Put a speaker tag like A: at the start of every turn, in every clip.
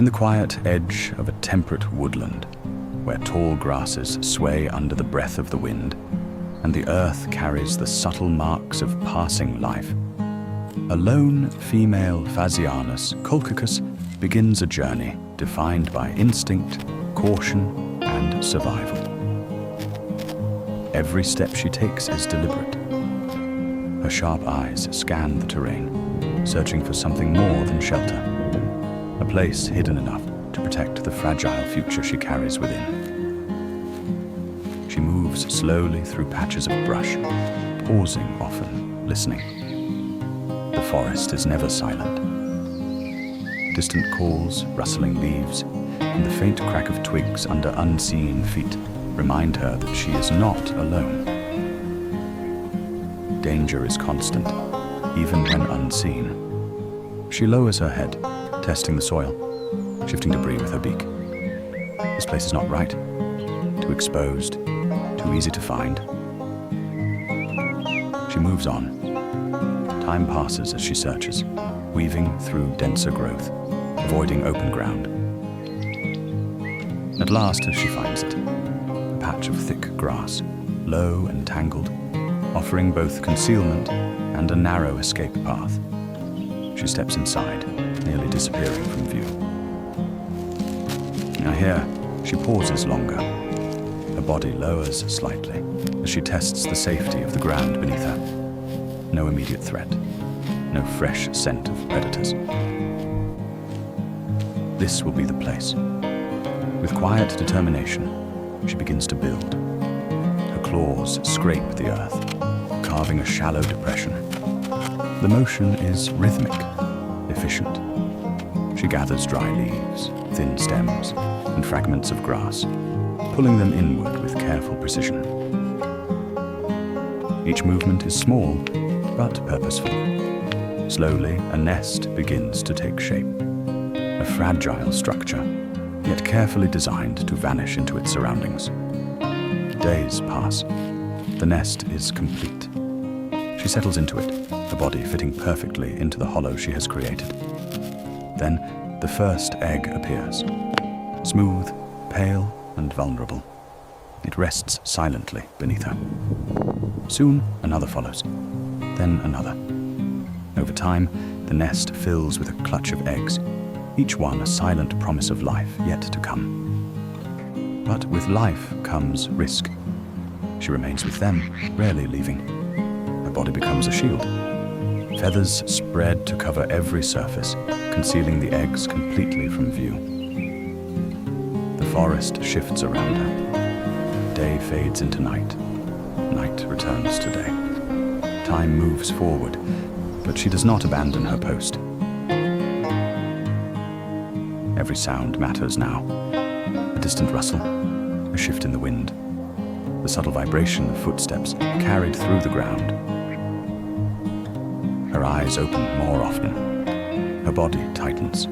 A: the quiet edge of a temperate woodland, where tall grasses sway under the breath of the wind, and the earth carries the subtle marks of passing life, a lone female Phasianus colchicus begins a journey defined by instinct, caution, and survival. Every step she takes is deliberate. Her sharp eyes scan the terrain, searching for something more than shelter, a place hidden enough to protect the fragile future she carries within. She moves slowly through patches of brush, pausing often, listening. The forest is never silent. Distant calls, rustling leaves, and the faint crack of twigs under unseen feet remind her that she is not alone. Danger is constant, even when unseen. She lowers her head, testing the soil, shifting debris with her beak. This place is not right. Too exposed, too easy to find. She moves on. Time passes as she searches, weaving through denser growth, avoiding open ground. At last, she finds it, a patch of thick grass, low and tangled, offering both concealment and a narrow escape path. She steps inside, nearly disappearing from view. Now here, she pauses longer. Her body lowers slightly as she tests the safety of the ground beneath her. No immediate threat, no fresh scent of predators. This will be the place. With quiet determination, she begins to build. Her claws scrape the earth, carving a shallow depression. The motion is rhythmic, efficient. She gathers dry leaves, thin stems, and fragments of grass, pulling them inward with careful precision. Each movement is small, but purposeful. Slowly, a nest begins to take shape. A fragile structure, yet carefully designed to vanish into its surroundings. Days pass. The nest is complete. She settles into it, her body fitting perfectly into the hollow she has created. Then, the first egg appears. Smooth, pale, and vulnerable. It rests silently beneath her. Soon, another follows, then another. Over time, the nest fills with a clutch of eggs, each one a silent promise of life yet to come. But with life comes risk. She remains with them, rarely leaving. Her body becomes a shield. Feathers spread to cover every surface, concealing the eggs completely from view. The forest shifts around her. Day fades into night. Night returns to day. Time moves forward, but she does not abandon her post. Every sound matters now. A distant rustle, a shift in the wind, the subtle vibration of footsteps carried through the ground. Her eyes open more often. Her body tightens.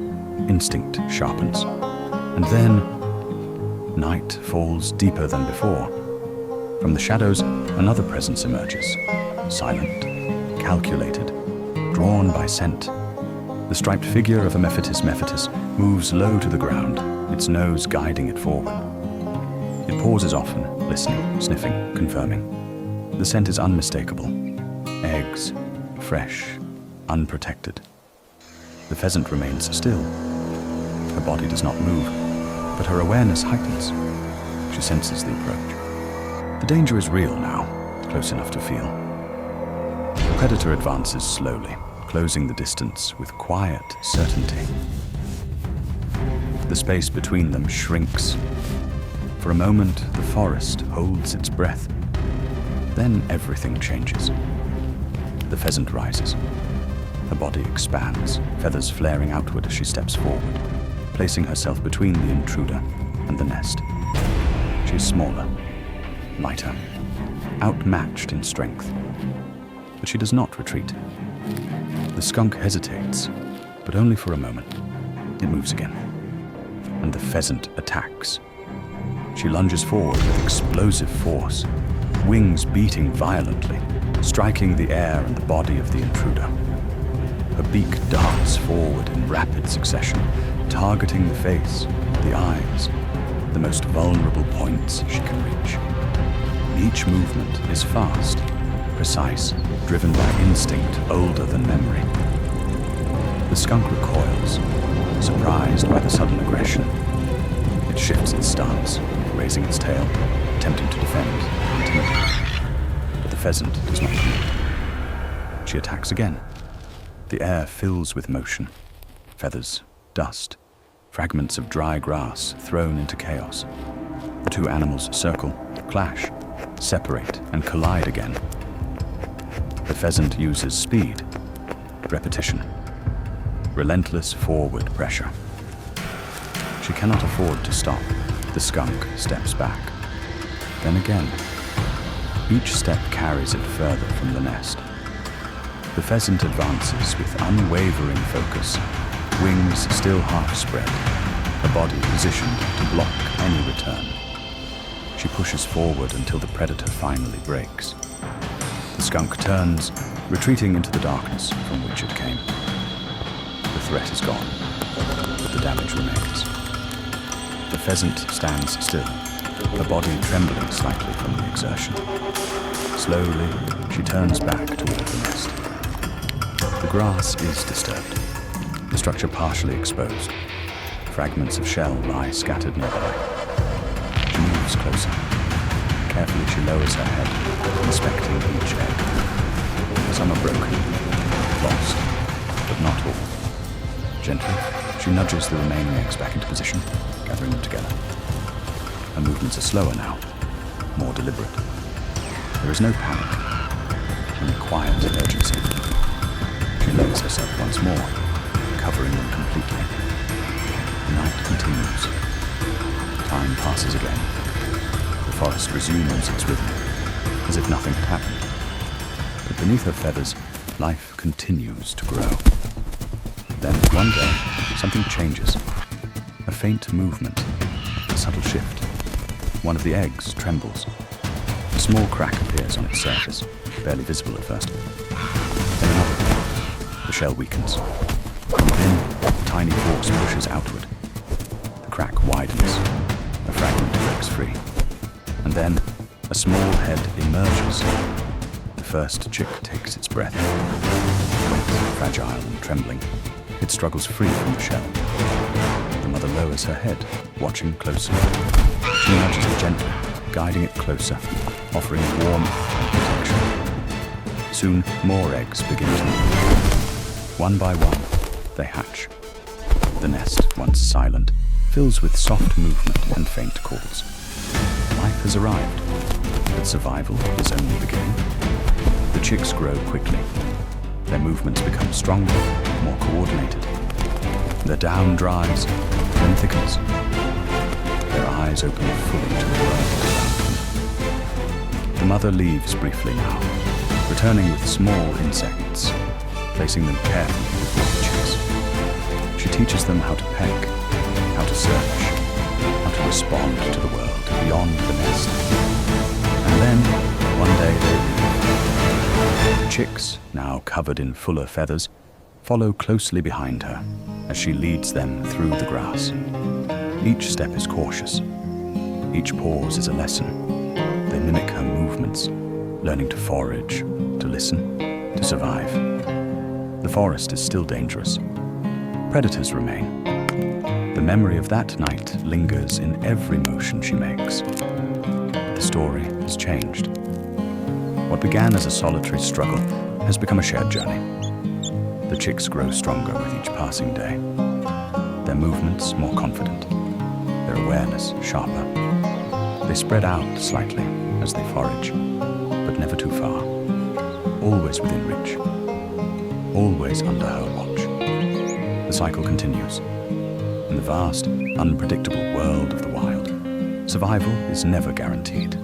A: Instinct sharpens. And then, night falls deeper than before. From the shadows, another presence emerges. Silent, calculated, drawn by scent. The striped figure of a Mephitis moves low to the ground, its nose guiding it forward. It pauses often, listening, sniffing, confirming. The scent is unmistakable. Eggs, fresh, unprotected. The pheasant remains still. Her body does not move, but her awareness heightens. She senses the approach. The danger is real now, close enough to feel. The predator advances slowly, closing the distance with quiet certainty. The space between them shrinks. For a moment, the forest holds its breath. Then everything changes. The pheasant rises. Her body expands, feathers flaring outward as she steps forward, placing herself between the intruder and the nest. She is smaller, lighter, outmatched in strength. But she does not retreat. The skunk hesitates, but only for a moment. It moves again, and the pheasant attacks. She lunges forward with explosive force, wings beating violently, striking the air and the body of the intruder. Her beak darts forward in rapid succession, targeting the face, the eyes, the most vulnerable points she can reach. Each movement is fast, precise, driven by instinct older than memory. The skunk recoils, surprised by the sudden aggression. It shifts its stance, raising its tail, attempting to defend and intimidate. But the pheasant does not yield. She attacks again. The air fills with motion, feathers, dust, fragments of dry grass thrown into chaos. The two animals circle, clash, separate, and collide again. The pheasant uses speed, repetition, relentless forward pressure. She cannot afford to stop. The skunk steps back. Then again. Each step carries it further from the nest. The pheasant advances with unwavering focus, wings still half spread, her body positioned to block any return. She pushes forward until the predator finally breaks. The skunk turns, retreating into the darkness from which it came. The threat is gone, but the damage remains. The pheasant stands still, her body trembling slightly from the exertion. Slowly, she turns back toward the nest. The grass is disturbed, the structure partially exposed. Fragments of shell lie scattered nearby. She moves closer. Carefully, she lowers her head, inspecting each egg. Some are broken, lost, but not all. Gently, she nudges the remaining eggs back into position, gathering them together. Her movements are slower now, more deliberate. There is no panic, only quiet urgency. She lowers herself once more, covering them completely. The night continues. Time passes again. The forest resumes its rhythm, as if nothing had happened. But beneath her feathers, life continues to grow. Then, one day, something changes. A faint movement, a subtle shift. One of the eggs trembles. A small crack appears on its surface, barely visible at first. Then another. The shell weakens. From within, a tiny force pushes outward. The crack widens. A fragment breaks free. And then, a small head emerges. The first chick takes its breath. Wet, fragile, and trembling, it struggles free from the shell. The mother lowers her head, watching closely. She nudges it gently, guiding it closer, offering warmth and protection. Soon, more eggs begin to move. One by one, they hatch. The nest, once silent, fills with soft movement and faint calls. Life has arrived, but survival is only beginning. The chicks grow quickly. Their movements become stronger, more coordinated. Their down dries, then thickens. Their eyes open fully to the world around them. The mother leaves briefly now, returning with small insects, placing them carefully before the chicks. She teaches them how to peck, how to search, how to respond to the world beyond the nest. And then, one day they leave. The chicks, now covered in fuller feathers, follow closely behind her as she leads them through the grass. Each step is cautious. Each pause is a lesson. They mimic her movements, learning to forage, to listen, to survive. The forest is still dangerous. Predators remain. The memory of that night lingers in every motion she makes. The story has changed. What began as a solitary struggle has become a shared journey. The chicks grow stronger with each passing day. Their movements more confident, their awareness sharper. They spread out slightly as they forage, but never too far. Always within reach, always under her watch. The cycle continues. In the vast, unpredictable world of the wild, survival is never guaranteed.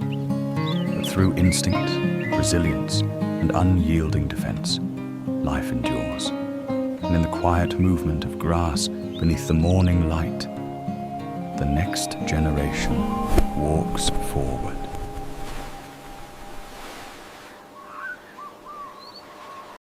A: But through instinct, resilience, and unyielding defense, life endures. And in the quiet movement of grass beneath the morning light, the next generation walks forward.